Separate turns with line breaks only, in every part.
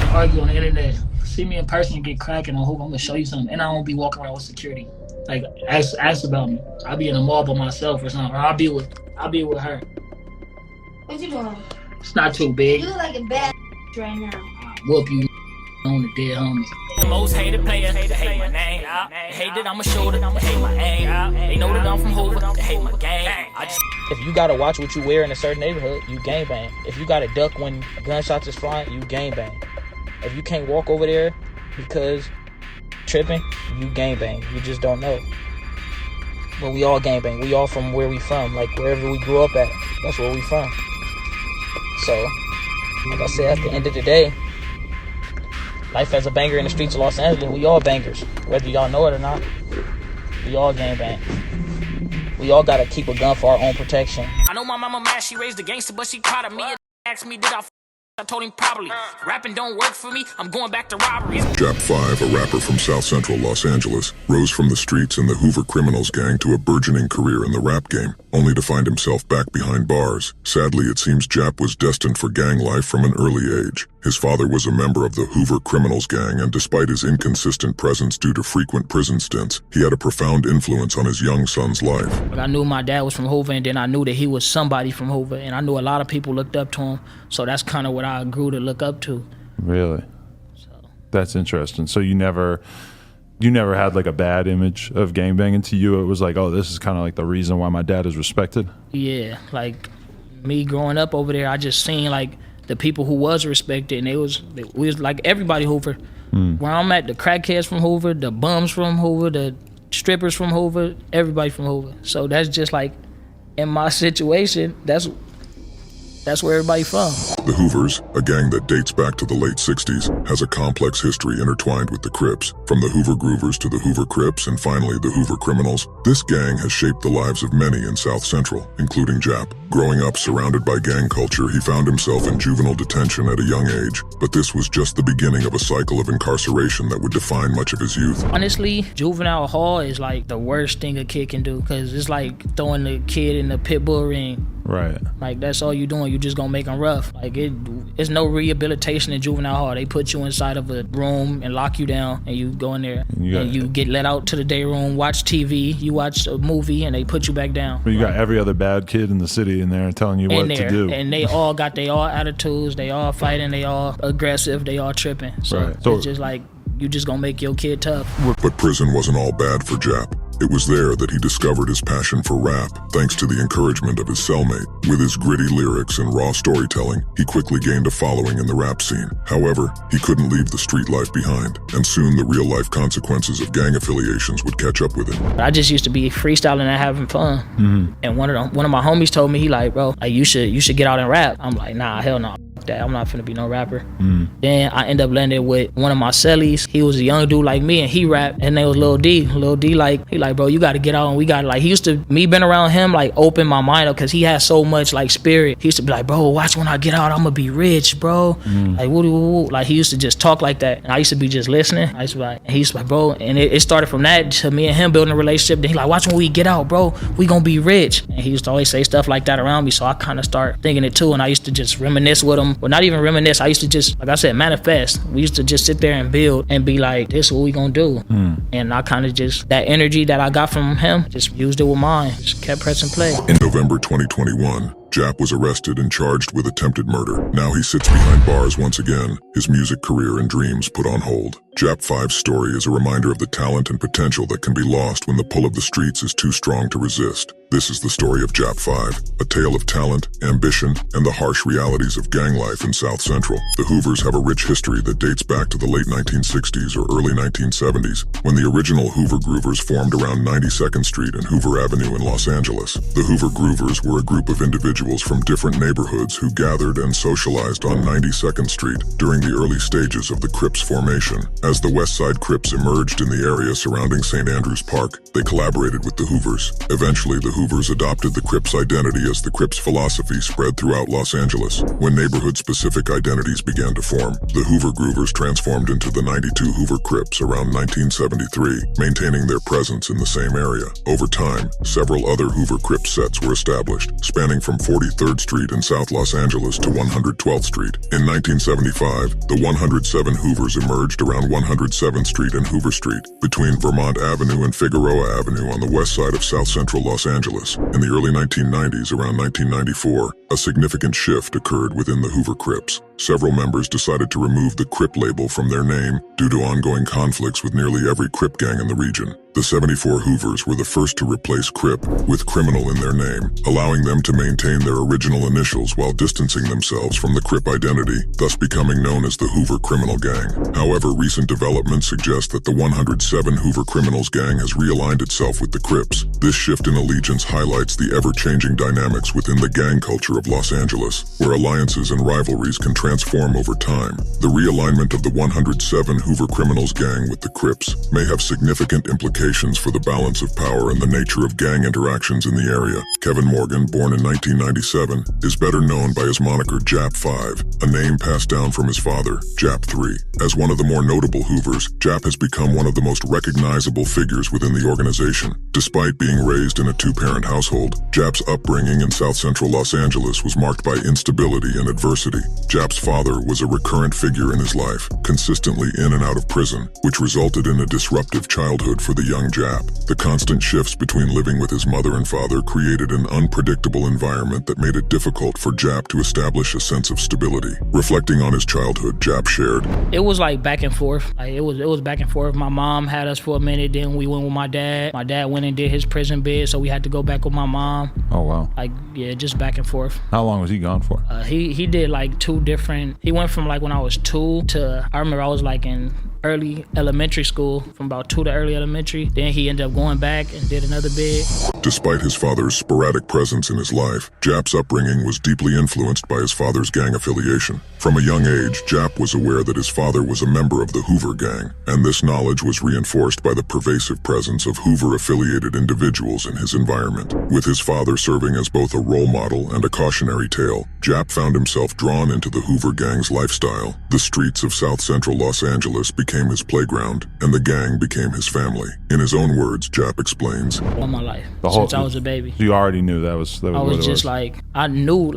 argue on the internet. See me in person and get cracking on Hoover, I'm gonna show you something. And I won't be walking around with security. Like, ask about me. I'll be in a mall by myself or something. Or I'll be with her.
What you doing?
It's not too big.
You look like a bad right now.
I'll whoop you on the dead homies.
The most hated player, they hate my name. They hate that I'm a shooter, they hate my aim. They know that I'm from Hoover, they hate my game.
If you gotta watch what you wear in a certain neighborhood, you gangbang. If you gotta duck when gunshots is flying, you gangbang. If you can't walk over there because tripping, you gangbang. You just don't know. But we all gangbang. We all from where we from. Like wherever we grew up at, that's where we from. So, like I said, at the end of the day, life as a banger in the streets of Los Angeles, we all bangers. Whether y'all know it or not, we all gangbang. We all gotta keep a gun for our own protection.
I know my mama mad, she raised a gangster, but she proud of me. Asked me, did I told him probably. Rapping don't work for me, I'm going back to robberies.
JAP5, a rapper from South Central Los Angeles, rose from the streets in the Hoover Criminals Gang to a burgeoning career in the rap game, only to find himself back behind bars. Sadly, it seems Jap was destined for gang life from an early age. His father was a member of the Hoover Criminals Gang, and despite his inconsistent presence due to frequent prison stints, he had a profound influence on his young son's life.
I knew my dad was from Hoover, and then I knew that he was somebody from Hoover, and I knew a lot of people looked up to him, so that's kind of what I grew to look up to.
Really? That's interesting. So you never had like a bad image of gangbanging to you? It was like, oh, this is kind of like the reason why my dad is respected?
Yeah, like me growing up over there, I just seen like the people who was respected, and we was like everybody Hoover. Where I'm at, the crackheads from Hoover, the bums from Hoover, the strippers from Hoover, everybody from Hoover. So that's just like, in my situation, that's where everybody from.
The Hoovers, a gang that dates back to the late 60s, has a complex history intertwined with the Crips. From the Hoover Groovers to the Hoover Crips and finally the Hoover Criminals, this gang has shaped the lives of many in South Central, including Jap. Growing up surrounded by gang culture, he found himself in juvenile detention at a young age, but this was just the beginning of a cycle of incarceration that would define much of his youth.
Honestly, juvenile hall is like the worst thing a kid can do, because it's like throwing the kid in the pit bull ring.
Right.
Like, that's all you doing. You just gonna make them rough. Like, it's no rehabilitation in juvenile hall. They put you inside of a room and lock you down, and you go in there and you get let out to the day room, watch TV, you watch a movie, and they put you back down.
But you got every other bad kid in the city in there telling you what to do.
And they all got their all attitudes, they all fighting, they all aggressive, they all tripping. So it's just like, you just gonna make your kid tough.
But prison wasn't all bad for Jap. It was there that he discovered his passion for rap, thanks to the encouragement of his cellmate. With his gritty lyrics and raw storytelling, he quickly gained a following in the rap scene. However, he couldn't leave the street life behind, and soon the real-life consequences of gang affiliations would catch up with him.
I just used to be freestyling and having fun. And one of my homies told me, he like, bro, like, you should get out and rap. I'm like, nah, hell no. That I'm not finna be no rapper. Then I end up landing with one of my cellies. He was a young dude like me, and he rapped, and they was Lil D. Lil D, like, he like, bro, you gotta get out, and we gotta, like, he used to, me being around him, like, open my mind up, because he had so much, like, spirit. He used to be like, bro, watch when I get out, I'm gonna be rich, bro. Like, woo. Like, he used to just talk like that, and I used to be just listening. I used to be like, and he used to be like, bro, and it started from that to me and him building a relationship. Then he like, watch when we get out, bro, we gonna be rich. And he used to always say stuff like that around me, so I kind of start thinking it too, and I used to just reminisce with him. Well, not even reminisce, I used to just, like I said, manifest. We used to just sit there and build and be like, this is what we gonna do. And I kind of just, that energy that I got from him, just used it with mine. Just kept pressing play.
In November 2021, Jap was arrested and charged with attempted murder. Now he sits behind bars once again, his music career and dreams put on hold. JAP5's story is a reminder of the talent and potential that can be lost when the pull of the streets is too strong to resist. This is the story of JAP5, a tale of talent, ambition, and the harsh realities of gang life in South Central. The Hoovers have a rich history that dates back to the late 1960s or early 1970s, when the original Hoover Groovers formed around 92nd Street and Hoover Avenue in Los Angeles. The Hoover Groovers were a group of individuals from different neighborhoods who gathered and socialized on 92nd Street during the early stages of the Crips formation. As the West Side Crips emerged in the area surrounding St. Andrews Park, they collaborated with the Hoovers. Eventually, the Hoovers adopted the Crips identity as the Crips philosophy spread throughout Los Angeles. When neighborhood-specific identities began to form, the Hoover Groovers transformed into the 92 Hoover Crips around 1973, maintaining their presence in the same area. Over time, several other Hoover Crips sets were established, spanning from 43rd Street in South Los Angeles to 112th Street. In 1975, the 107 Hoovers emerged around 107th Street and Hoover Street, between Vermont Avenue and Figueroa Avenue on the west side of South Central Los Angeles. In the early 1990s, around 1994, a significant shift occurred within the Hoover Crips. Several members decided to remove the Crip label from their name due to ongoing conflicts with nearly every Crip gang in the region. The 74 Hoovers were the first to replace Crip with criminal in their name, allowing them to maintain their original initials while distancing themselves from the Crip identity, thus becoming known as the Hoover Criminal Gang. However, recent developments suggest that the 107 Hoover Criminals Gang has realigned itself with the Crips. This shift in allegiance highlights the ever-changing dynamics within the gang culture of Los Angeles, where alliances and rivalries can transform over time. The realignment of the 107 Hoover Criminals Gang with the Crips may have significant implications for the balance of power and the nature of gang interactions in the area. Kevin Morgan, born in 1997, is better known by his moniker JAP5, a name passed down from his father, JAP3. As one of the more notable Hoovers, Jap has become one of the most recognizable figures within the organization. Despite being raised in a two-parent household, Jap's upbringing in South Central Los Angeles was marked by instability and adversity. Jap's father was a recurrent figure in his life, consistently in and out of prison, which resulted in a disruptive childhood for the young Jap. The constant shifts between living with his mother and father created an unpredictable environment that made it difficult for Jap to establish a sense of stability. Reflecting on his childhood, Jap shared,
"It was like back and forth. Like it was back and forth. My mom had us for a minute, then we went with my dad. My dad went and did his prison bid, so we had to go back with my mom.
Oh wow.
Like yeah, just back and forth.
How long was he gone for?
He did like two different. He went from like when I was 2 to I remember I was like in early elementary school, from about 2 to early elementary. Then he ended up going back and did another bid.
Despite his father's sporadic presence in his life, Jap's upbringing was deeply influenced by his father's gang affiliation. From a young age, Jap was aware that his father was a member of the Hoover Gang, and this knowledge was reinforced by the pervasive presence of Hoover-affiliated individuals in his environment. With his father serving as both a role model and a cautionary tale, Jap found himself drawn into the Hoover Gang's lifestyle. The streets of South Central Los Angeles became his playground, and the gang became his family. In his own words, Jap explains,
All my life, since I was a baby.
You already knew that was
I was just like, I knew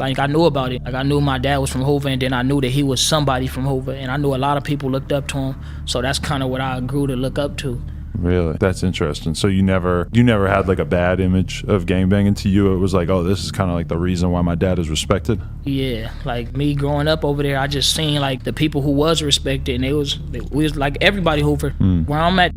about it. Like I knew my dad was from Hoover, and then I knew that he was somebody from Hoover, and I knew a lot of people looked up to him. So that's kind of what I grew to look up to.
Really? That's interesting. So you never had like a bad image of gangbanging. To you, it was like, oh, this is kind of like the reason why my dad is respected?
Yeah, like me growing up over there, I just seen like the people who was respected, and we was like everybody Hoover. Where I'm at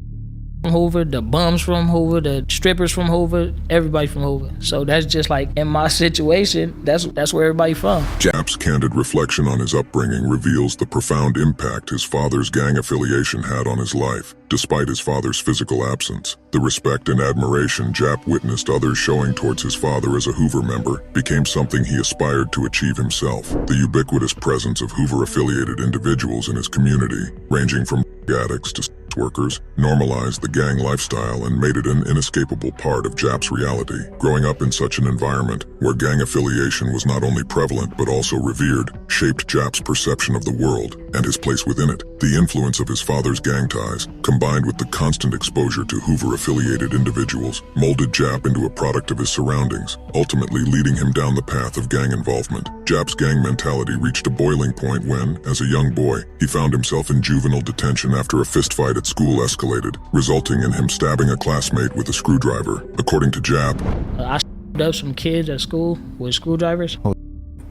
from Hoover, the bums from Hoover, the strippers from Hoover, everybody from Hoover. So that's just like in my situation, that's where everybody from.
Jap's candid reflection on his upbringing reveals the profound impact his father's gang affiliation had on his life. Despite his father's physical absence, the respect and admiration Jap witnessed others showing towards his father as a Hoover member became something he aspired to achieve himself. The ubiquitous presence of Hoover-affiliated individuals in his community, ranging from addicts to workers, normalized the gang lifestyle and made it an inescapable part of Jap's reality. Growing up in such an environment, where gang affiliation was not only prevalent but also revered, shaped Jap's perception of the world and his place within it. The influence of his father's gang ties, combined with the constant exposure to Hoover-affiliated individuals, molded Jap into a product of his surroundings, ultimately leading him down the path of gang involvement. Jap's gang mentality reached a boiling point when, as a young boy, he found himself in juvenile detention after a fistfight at school escalated, resulting in him stabbing a classmate with a screwdriver. According to Jap,
I up some kids at school with screwdrivers.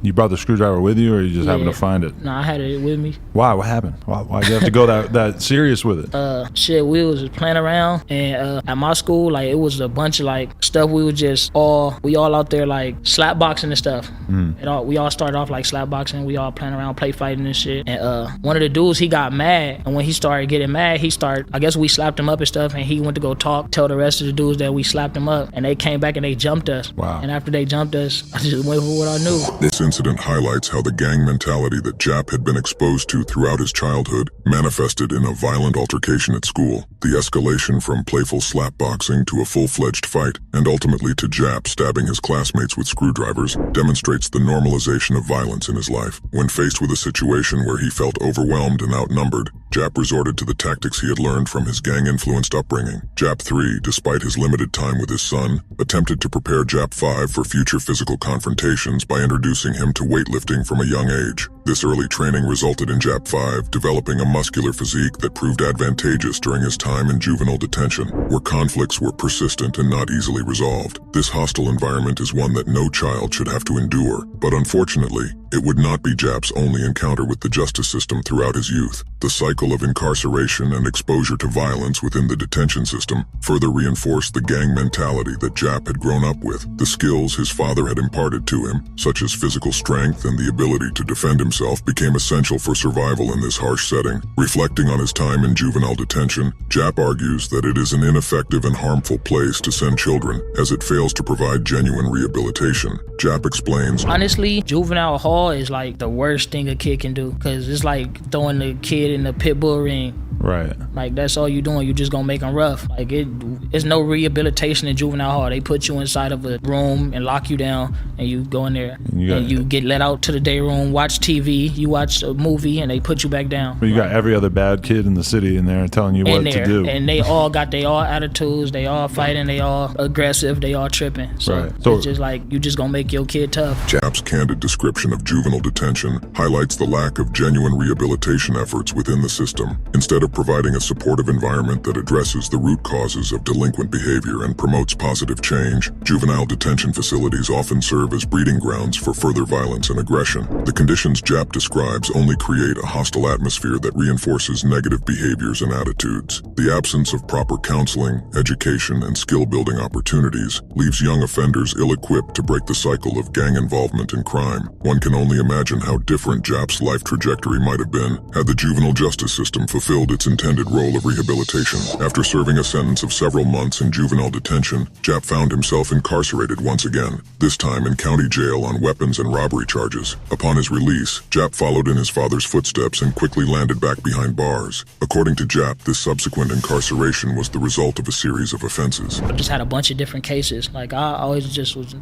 You brought the screwdriver with you, or you just happened to find it?
No, I had it with me.
Why? What happened? Why'd you have to go that serious with it?
Shit, we was just playing around, and at my school, like it was a bunch of like stuff. We all out there like slap boxing and stuff. We all started off like slap boxing. We all playing around, play fighting and shit. And one of the dudes, he got mad, and when he started getting mad, I guess we slapped him up and stuff, and he went to go tell the rest of the dudes that we slapped him up, and they came back and they jumped us.
Wow.
And after they jumped us, I just went for what I knew.
This incident highlights how the gang mentality that JAP had been exposed to throughout his childhood manifested in a violent altercation at school. The escalation from playful slapboxing to a full-fledged fight, and ultimately to JAP stabbing his classmates with screwdrivers, demonstrates the normalization of violence in his life. When faced with a situation where he felt overwhelmed and outnumbered, JAP resorted to the tactics he had learned from his gang-influenced upbringing. JAP3, despite his limited time with his son, attempted to prepare JAP5 for future physical confrontations by introducing him to weightlifting from a young age. This early training resulted in JAP5 developing a muscular physique that proved advantageous during his time in juvenile detention, where conflicts were persistent and not easily resolved. This hostile environment is one that no child should have to endure, but unfortunately, it would not be JAP's only encounter with the justice system throughout his youth. The cycle of incarceration and exposure to violence within the detention system further reinforced the gang mentality that JAP had grown up with. The skills his father had imparted to him, such as physical strength and the ability to defend himself, became essential for survival in this harsh setting. Reflecting on his time in juvenile detention, JAP argues that it is an ineffective and harmful place to send children, as it fails to provide genuine rehabilitation. JAP explains,
honestly, juvenile hall is like the worst thing a kid can do, because it's like throwing the kid in the pit bull ring.
Right.
Like, that's all you doing. You just gonna make them rough. Like, it's no rehabilitation in juvenile hall. They put you inside of a room and lock you down, and you go in there and you get let out to the day room, watch TV, you watch a movie, and they put you back down.
But you got every other bad kid in the city in there telling you what to do.
And they all got they all attitudes, they all fighting, they all aggressive, they all tripping. So it's just like, you just gonna make your kid tough.
JAP's candid description of juvenile detention highlights the lack of genuine rehabilitation efforts within the system. Instead of providing a supportive environment that addresses the root causes of delinquent behavior and promotes positive change, juvenile detention facilities often serve as breeding grounds for further violence and aggression. The conditions JAP describes only create a hostile atmosphere that reinforces negative behaviors and attitudes. The absence of proper counseling, education, and skill-building opportunities leaves young offenders ill-equipped to break the cycle of gang involvement in crime. One can only imagine how different JAP's life trajectory might have been had the juvenile justice system fulfilled its intended role of rehabilitation. After serving a sentence of several months in juvenile detention, JAP found himself incarcerated once again, this time in county jail on weapons and robbery charges. Upon his release, JAP followed in his father's footsteps and quickly landed back behind bars. According to JAP, this subsequent incarceration was the result of a series of offenses.
I just had a bunch of different cases. Like, I always just was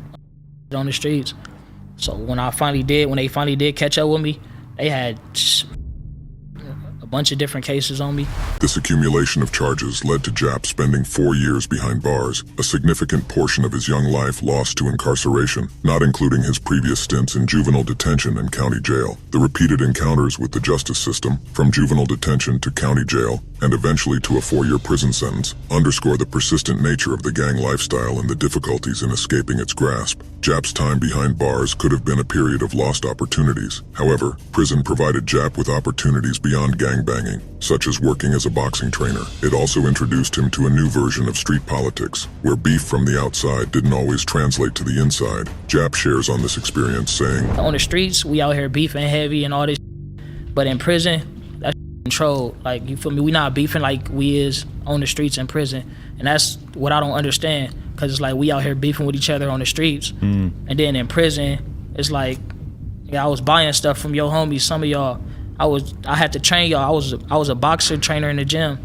on the streets. So when they finally did catch up with me, they had a bunch of different cases on me.
This accumulation of charges led to JAP spending 4 years behind bars, a significant portion of his young life lost to incarceration, not including his previous stints in juvenile detention and county jail. The repeated encounters with the justice system, from juvenile detention to county jail, and eventually to a 4-year prison sentence, underscore the persistent nature of the gang lifestyle and the difficulties in escaping its grasp. JAP's time behind bars could have been a period of lost opportunities. However, prison provided JAP with opportunities beyond gangbanging, such as working as a boxing trainer. It also introduced him to a new version of street politics, where beef from the outside didn't always translate to the inside. JAP shares on this experience, saying,
on the streets, we out here beefing heavy and all this, but in prison, that's controlled. Like, you feel me? We not beefing like we is on the streets in prison. And that's what I don't understand, because it's like we out here beefing with each other on the streets. And then in prison, it's like, I was buying stuff from your homies, some of y'all. I had to train y'all. I was a boxer trainer in the gym.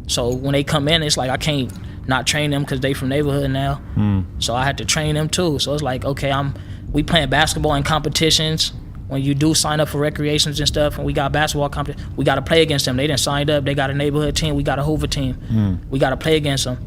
So when they come in, it's like I can't not train them because they from neighborhood now. So I had to train them too. So it's like, okay, we playing basketball in competitions. When you do sign up for recreations and stuff, and we got basketball competition, we got to play against them. They didn't sign up. They got a neighborhood team. We got a Hoover team. We got to play against them.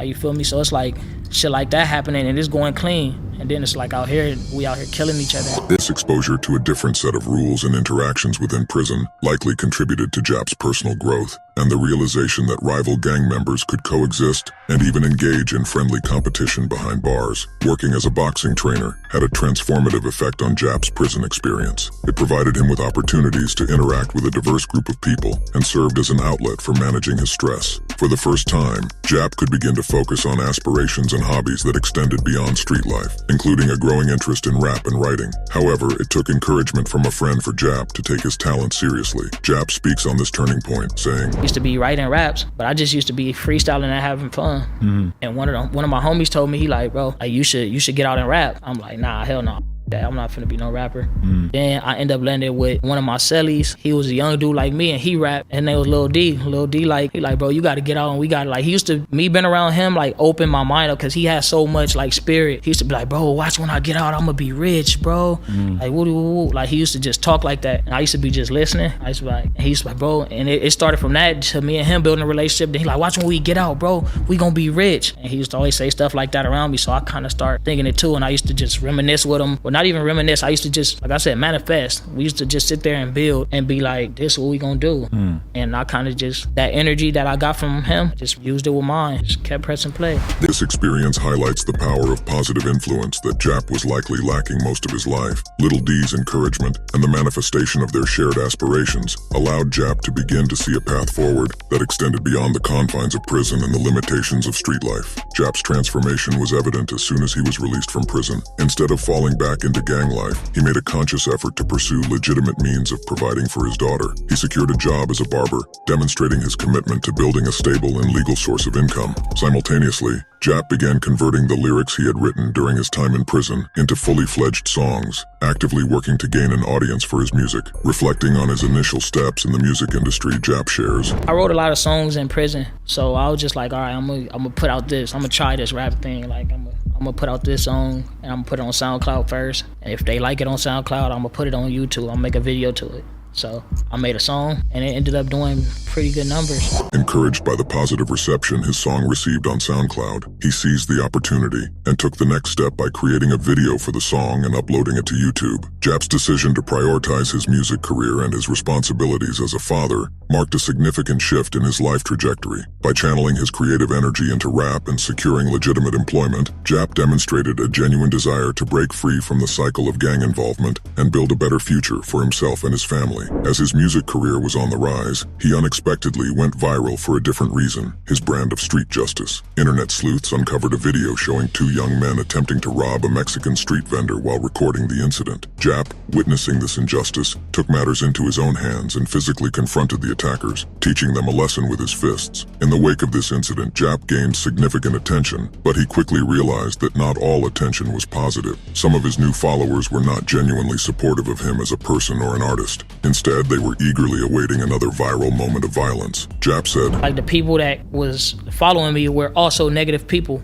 You feel me? So it's like shit like that happening, and it's going clean. And then it's like we out here killing each other.
This exposure to a different set of rules and interactions within prison likely contributed to JAP's personal growth, and the realization that rival gang members could coexist and even engage in friendly competition behind bars. Working as a boxing trainer had a transformative effect on JAP's prison experience. It provided him with opportunities to interact with a diverse group of people and served as an outlet for managing his stress. For the first time, JAP could begin to focus on aspirations and hobbies that extended beyond street life, including a growing interest in rap and writing. However, it took encouragement from a friend for JAP to take his talent seriously. JAP speaks on this turning point, saying,
I used to be writing raps, but I just used to be freestyling and having fun. And one of my homies told me, he like, bro, like, you should get out and rap. I'm like, nah, hell no. that. I'm not finna be no rapper. Then I end up landing with one of my cellies. He was a young dude like me and he rapped, and name was Lil D. Lil D like, he like, bro, you gotta get out and we gotta like, he used to, me being around him like open my mind up, cause he had so much like spirit. He used to be like, bro, watch when I get out, I'm gonna be rich, bro. Like, woo. Like he used to just talk like that. And I used to be just listening. I used to be like, and he used to be like, bro, and it started from that to me and him building a relationship. Then he like, watch when we get out, bro, we gonna be rich. And he used to always say stuff like that around me. So I kind of start thinking it too. And I used to just reminisce with him. Well, not even reminisce. I used to just, like I said, manifest. We used to just sit there and build and be like, this is what we gonna do. And I kind of just, that energy that I got from him, just used it with mine. Just kept pressing play.
This experience highlights the power of positive influence that Jap was likely lacking most of his life. Little D's encouragement and the manifestation of their shared aspirations allowed Jap to begin to see a path forward that extended beyond the confines of prison and the limitations of street life. Jap's transformation was evident as soon as he was released from prison. Instead of falling back into gang life, he made a conscious effort to pursue legitimate means of providing for his daughter. He secured a job as a barber, demonstrating his commitment to building a stable and legal source of income. Simultaneously, Jap began converting the lyrics he had written during his time in prison into fully fledged songs, actively working to gain an audience for his music. Reflecting on his initial steps in the music industry, Jap shares,
I wrote a lot of songs in prison, so I was just like, all right, I'm gonna put out this, I'm gonna try this rap thing, like I'm gonna put out this song and I'm gonna put it on SoundCloud first. And if they like it on SoundCloud, I'm gonna put it on YouTube, I'm gonna make a video to it. So I made a song and it ended up doing pretty good numbers.
Encouraged by the positive reception his song received on SoundCloud, he seized the opportunity and took the next step by creating a video for the song and uploading it to YouTube. Jap's decision to prioritize his music career and his responsibilities as a father marked a significant shift in his life trajectory. By channeling his creative energy into rap and securing legitimate employment, Jap demonstrated a genuine desire to break free from the cycle of gang involvement and build a better future for himself and his family. As his music career was on the rise, he unexpectedly went viral for a different reason: his brand of street justice. Internet sleuths uncovered a video showing two young men attempting to rob a Mexican street vendor while recording the incident. Jap, witnessing this injustice, took matters into his own hands and physically confronted the attackers, teaching them a lesson with his fists. In the wake of this incident, Jap gained significant attention, but he quickly realized that not all attention was positive. Some of his new followers were not genuinely supportive of him as a person or an artist. Instead, they were eagerly awaiting another viral moment of violence. Jap said,
like the people that was following me were also negative people.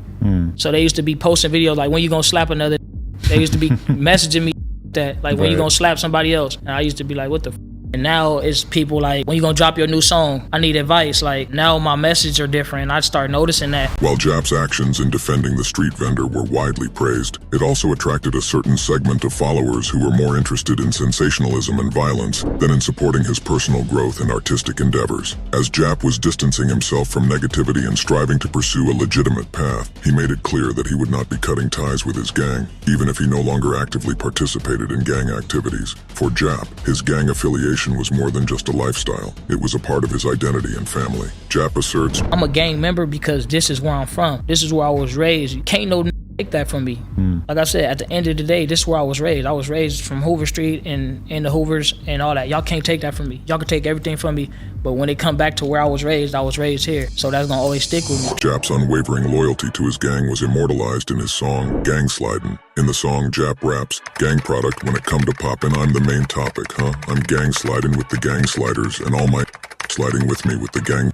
So they used to be posting videos like, when you gonna slap another? They used to be messaging me that, like, when you gonna slap somebody else? And I used to be like, what the f? And now it's people like, when you gonna drop your new song? I need advice. Like, now my message are different. I start noticing that.
While Jap's actions in defending the street vendor were widely praised, it also attracted a certain segment of followers who were more interested in sensationalism and violence than in supporting his personal growth and artistic endeavors. As Jap was distancing himself from negativity and striving to pursue a legitimate path, he made it clear that he would not be cutting ties with his gang, even if he no longer actively participated in gang activities. For Jap, his gang affiliation was more than just a lifestyle. It was a part of his identity and family. Jap asserts,
I'm a gang member because this is where I'm from. This is where I was raised. You can't no take that from me. Like I said, at the end of the day, this is where I was raised. I was raised from Hoover Street and in the Hoovers and all that. Y'all can't take that from me. Y'all can take everything from me, but when it come back to where I was raised here. So that's gonna always stick with me.
Jap's unwavering loyalty to his gang was immortalized in his song, Gang Slidin'. In the song, Jap raps, gang product when it come to poppin', I'm the main topic, huh? I'm gang sliding with the gang sliders and all my sliding with me with the gang.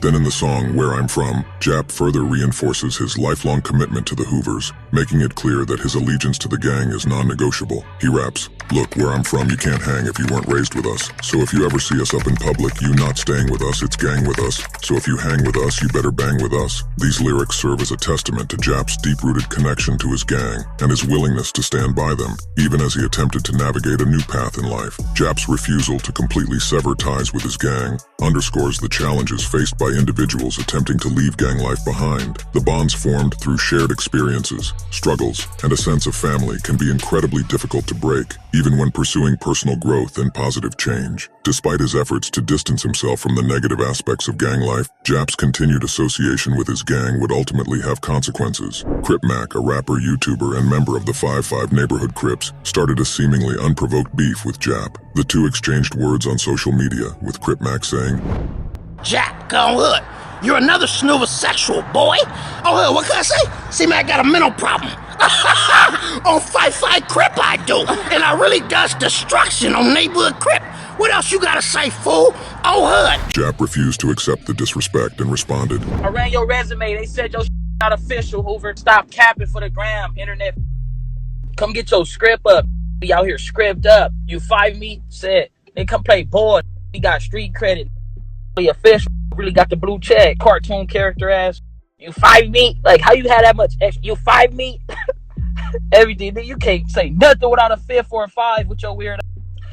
Then in the song, Where I'm From, Jap further reinforces his lifelong commitment to the Hoovers, making it clear that his allegiance to the gang is non-negotiable. He raps, look, where I'm from you can't hang if you weren't raised with us. So if you ever see us up in public, you not staying with us, it's gang with us. So if you hang with us, you better bang with us. These lyrics serve as a testament to Jap's deep-rooted connection to his gang and his willingness to stand by them, even as he attempted to navigate a new path in life. Jap's refusal to completely sever ties with his gang underscores the challenges faced by individuals attempting to leave gang life behind. The bonds formed through shared experiences, struggles, and a sense of family can be incredibly difficult to break, even when pursuing personal growth and positive change. Despite his efforts to distance himself from the negative aspects of gang life, Jap's continued association with his gang would ultimately have consequences. Crip Mac, a rapper, YouTuber, and member of the 5-5 neighborhood Crips, started a seemingly unprovoked beef with Jap. The two exchanged words on social media, with Crip Mac saying,
Jap, come hood. You're another snoover sexual, boy. Oh, what can I say? See, man, I got a mental problem. On fight Crip I do. And I really does destruction on neighborhood Crip. What else you gotta say, fool? Oh, hood.
Jap refused to accept the disrespect and responded.
I ran your resume. They said your not official, Hoover. Stop capping for the gram, internet. Come get your script up. Be out here script up. You 5 me? Said. They come play ball. He got street credit. Be official. Really got the blue check. Cartoon character ass. You 5 me? Like, how you had that much extra? You 5 me? Everything. You can't say nothing without a 5th or a 5 with your weird.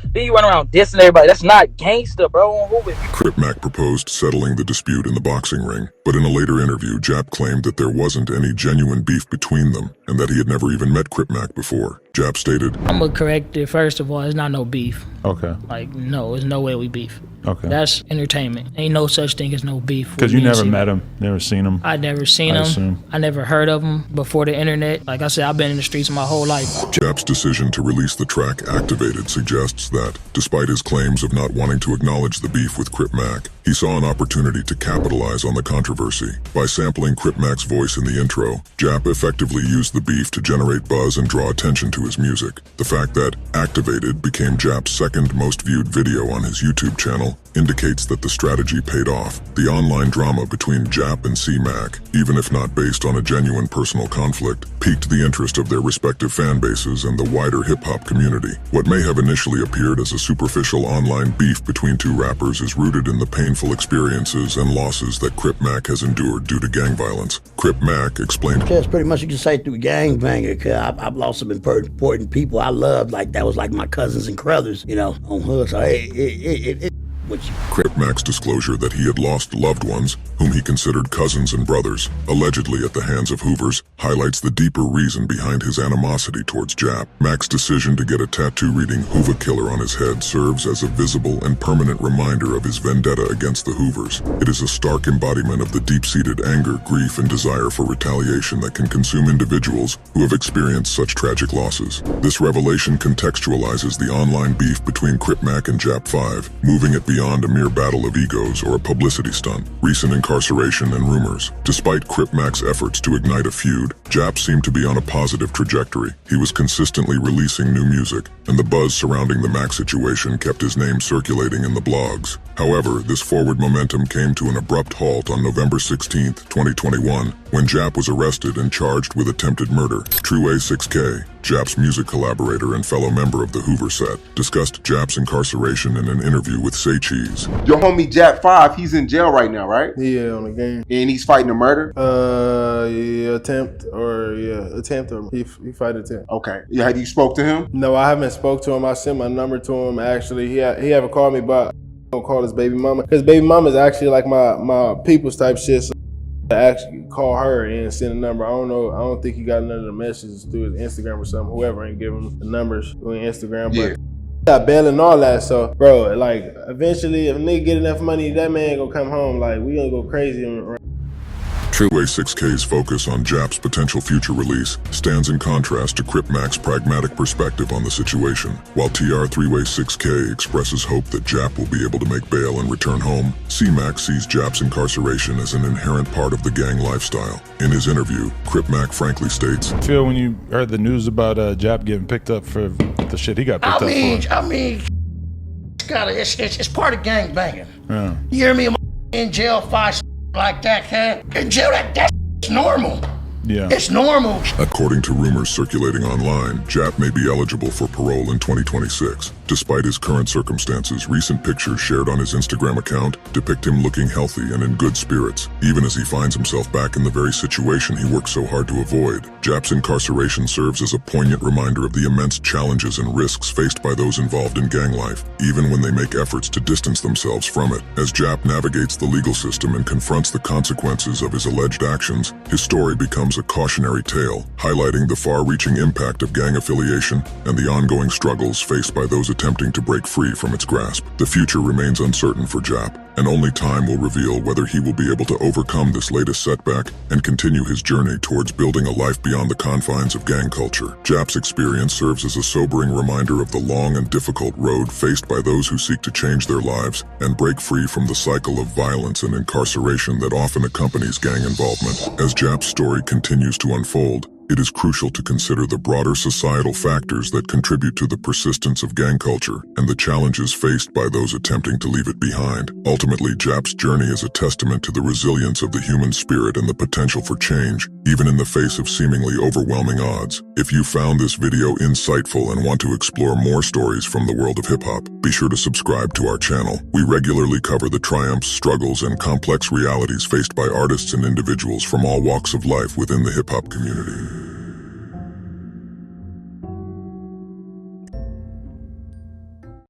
Then you run around dissing everybody. That's not gangsta, bro.
Crip Mac proposed settling the dispute in the boxing ring, but in a later interview, Jap claimed that there wasn't any genuine beef between them and that he had never even met Crip Mac before. Jap stated,
I'm gonna correct it. First of all, it's not no beef.
Okay.
Like, no, there's no way we beef.
Okay.
That's entertainment. Ain't no such thing as no beef.
Because you never met him, never seen him.
I never seen him. I never heard of him before the internet. Like I said, I've been in the streets my whole life.
Jap's decision to release the track Activated suggests that, despite his claims of not wanting to acknowledge the beef with Crip Mac, he saw an opportunity to capitalize on the controversy. By sampling Crip Mac's voice in the intro, Jap effectively used the beef to generate buzz and draw attention to his music. The fact that Activated became Jap's second most viewed video on his YouTube channel indicates that the strategy paid off. The online drama between Jap and C-Mac, even if not based on a genuine personal conflict, piqued the interest of their respective fan bases and the wider hip-hop community. What may have initially appeared as a superficial online beef between two rappers is rooted in the painful experiences and losses that Crip Mac has endured due to gang violence. Crip Mac explained,
That's pretty much you can say through gangbanger, because I've lost some important people I loved. Like, that was like my cousins and brothers, you know, on hood. So
Crip Mac's disclosure that he had lost loved ones, whom he considered cousins and brothers, allegedly at the hands of Hoovers, highlights the deeper reason behind his animosity towards Jap. Mac's decision to get a tattoo reading Hoover Killer on his head serves as a visible and permanent reminder of his vendetta against the Hoovers. It is a stark embodiment of the deep-seated anger, grief, and desire for retaliation that can consume individuals who have experienced such tragic losses. This revelation contextualizes the online beef between Crip Mac and JAP5, moving it beyond a mere battle of egos or a publicity stunt, recent incarceration and rumors. Despite Crip Mac's efforts to ignite a feud, Jap seemed to be on a positive trajectory. He was consistently releasing new music, and the buzz surrounding the Mac situation kept his name circulating in the blogs. However, this forward momentum came to an abrupt halt on November 16, 2021, when Jap was arrested and charged with attempted murder. True A6K, Jap's music collaborator and fellow member of the Hoover set, discussed Jap's incarceration in an interview with Say Cheese.
Your homie JAP5, he's in jail right now, right?
Yeah, on the game.
And he's fighting a murder?
Attempt or he fight attempt.
Okay. Yeah, have you spoke to him?
No, I haven't spoke to him. I sent my number to him actually. He haven't called me, but I don't call his baby mama. His baby mama is actually like my people's type shit. So I actually call her and send a number. I don't know. I don't think he got none of the messages through his Instagram or something. Whoever ain't give him the numbers through Instagram. But got bail and all that. So, bro, like eventually, if a nigga get enough money, that man gonna come home. Like we gonna go crazy.
True A6K's focus on Jap's potential future release stands in contrast to Crip Mac's pragmatic perspective on the situation. While TR3-Way6K expresses hope that Jap will be able to make bail and return home, C-Mac sees Jap's incarceration as an inherent part of the gang lifestyle. In his interview, Crip Mac frankly states,
I feel when you heard the news about Jap getting picked up for the shit he got picked up for.
I mean, it's part of gang banging.
Yeah.
You hear me? In jail 5 like that, huh? In jail, that's normal.
Yeah.
It's normal.
According to rumors circulating online, Jap may be eligible for parole in 2026. Despite his current circumstances, recent pictures shared on his Instagram account depict him looking healthy and in good spirits, even as he finds himself back in the very situation he worked so hard to avoid. Jap's incarceration serves as a poignant reminder of the immense challenges and risks faced by those involved in gang life, even when they make efforts to distance themselves from it. As Jap navigates the legal system and confronts the consequences of his alleged actions, his story becomes a cautionary tale, highlighting the far-reaching impact of gang affiliation and the ongoing struggles faced by those attempting to break free from its grasp. The future remains uncertain for Jap, and only time will reveal whether he will be able to overcome this latest setback and continue his journey towards building a life beyond the confines of gang culture. Jap's experience serves as a sobering reminder of the long and difficult road faced by those who seek to change their lives and break free from the cycle of violence and incarceration that often accompanies gang involvement. As Jap's story continues to unfold, it is crucial to consider the broader societal factors that contribute to the persistence of gang culture and the challenges faced by those attempting to leave it behind. Ultimately, JAP's journey is a testament to the resilience of the human spirit and the potential for change, even in the face of seemingly overwhelming odds. If you found this video insightful and want to explore more stories from the world of hip-hop, be sure to subscribe to our channel. We regularly cover the triumphs, struggles, and complex realities faced by artists and individuals from all walks of life within the hip-hop community.